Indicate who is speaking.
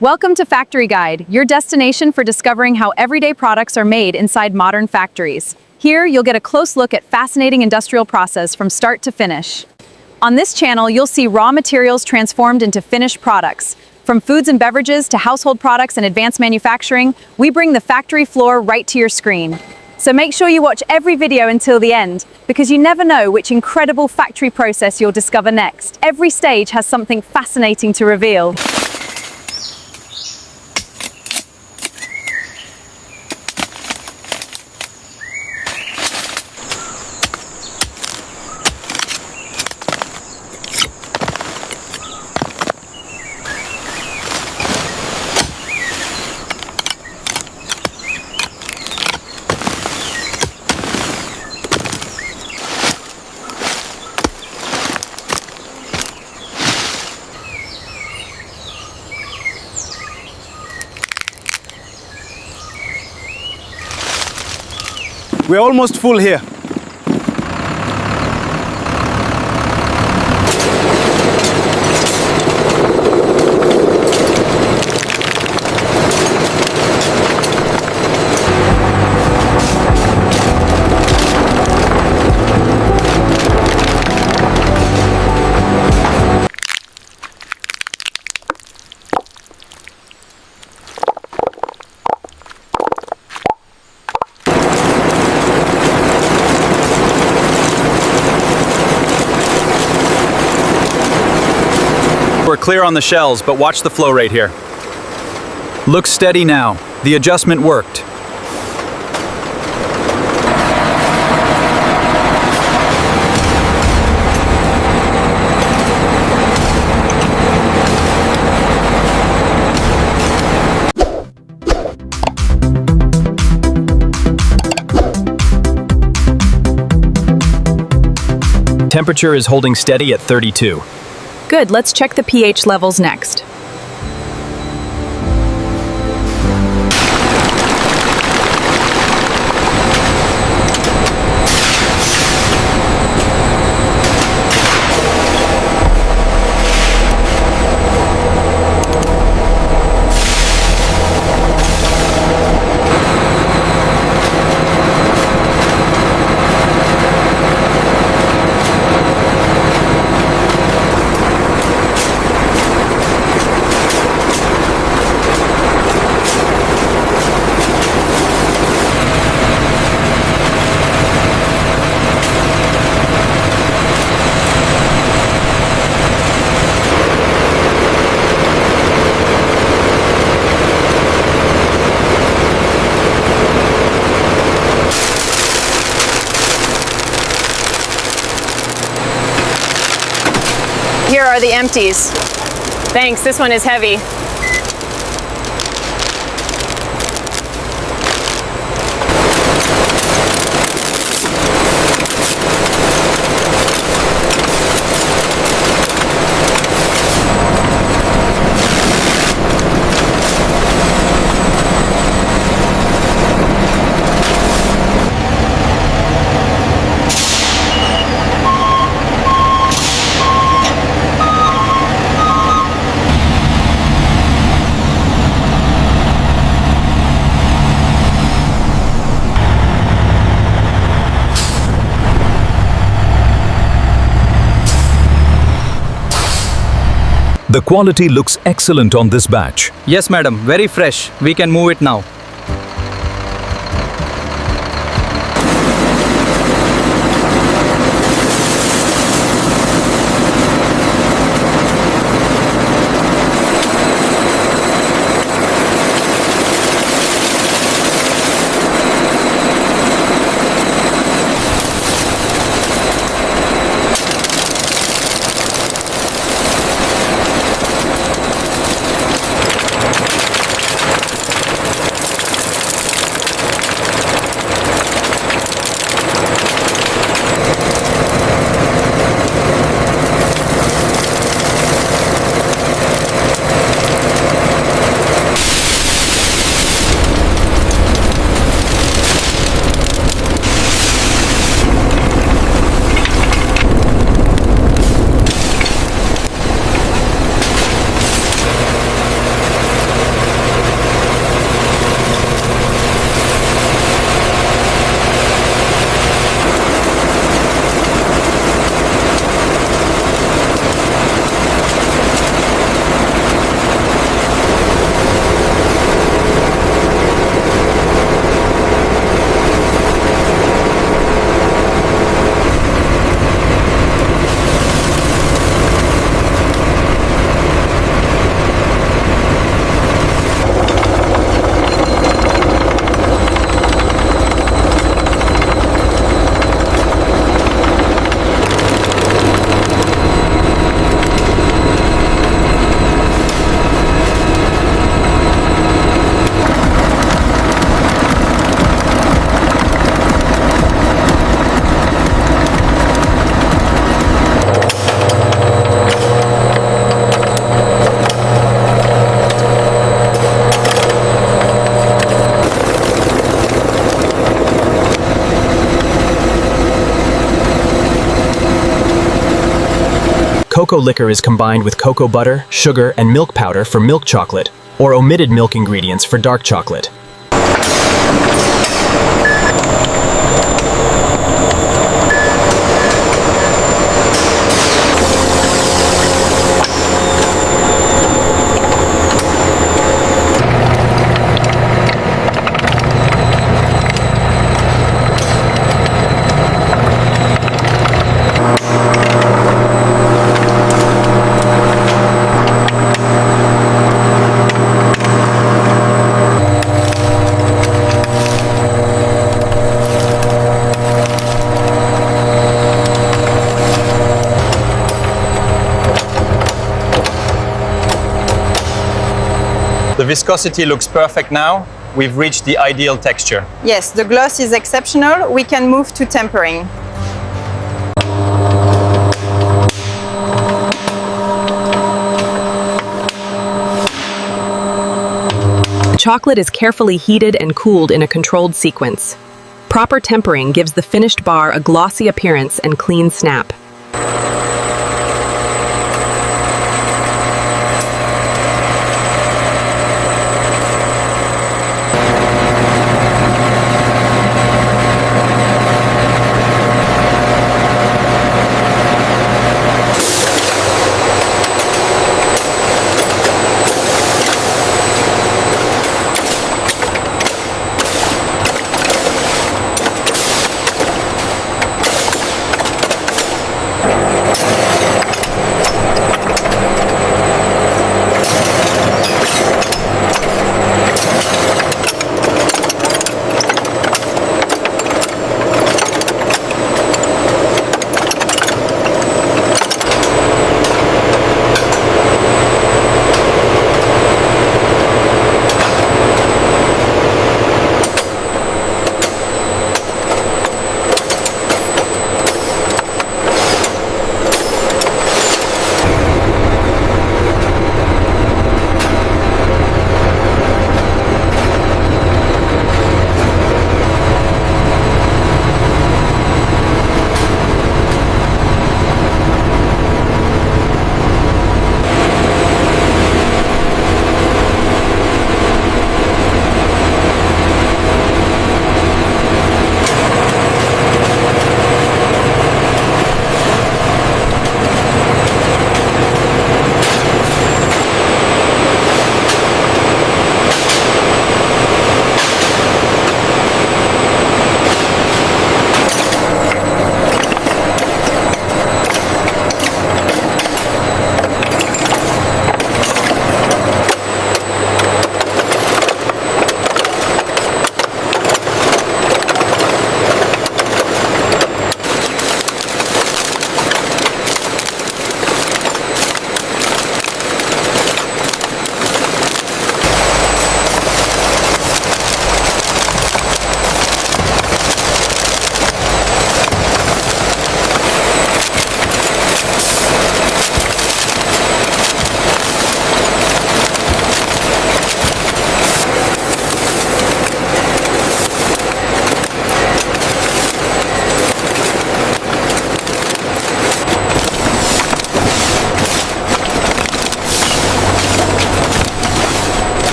Speaker 1: Welcome to Factory Guide, your destination for discovering how everyday products are made inside modern factories. Here, you'll get a close look at fascinating industrial process from start to finish. On this channel, you'll see raw materials transformed into finished products. From foods and beverages to household products and advanced manufacturing, we bring the factory floor right to your screen. So make sure you watch every video until the end, because you never know which incredible factory process you'll discover next. Every stage has something fascinating to reveal.
Speaker 2: We're almost full here.
Speaker 3: We're clear on the shells, but watch the flow rate here. Look steady now. The adjustment worked. Temperature is holding steady at 32.
Speaker 1: Good, let's check the pH levels next.
Speaker 4: Here are the empties. Thanks, this one is heavy.
Speaker 5: The quality looks excellent on this batch.
Speaker 3: Yes, madam. Very fresh. We can move it now.
Speaker 6: cocoa liquor is combined with cocoa butter, sugar, and milk powder for milk chocolate, or omitted milk ingredients for dark chocolate.
Speaker 3: The viscosity looks perfect now. We've reached the ideal texture.
Speaker 4: Yes, the gloss is exceptional. We can move to tempering.
Speaker 7: Chocolate is carefully heated and cooled in a controlled sequence. Proper tempering gives the finished bar a glossy appearance and clean snap.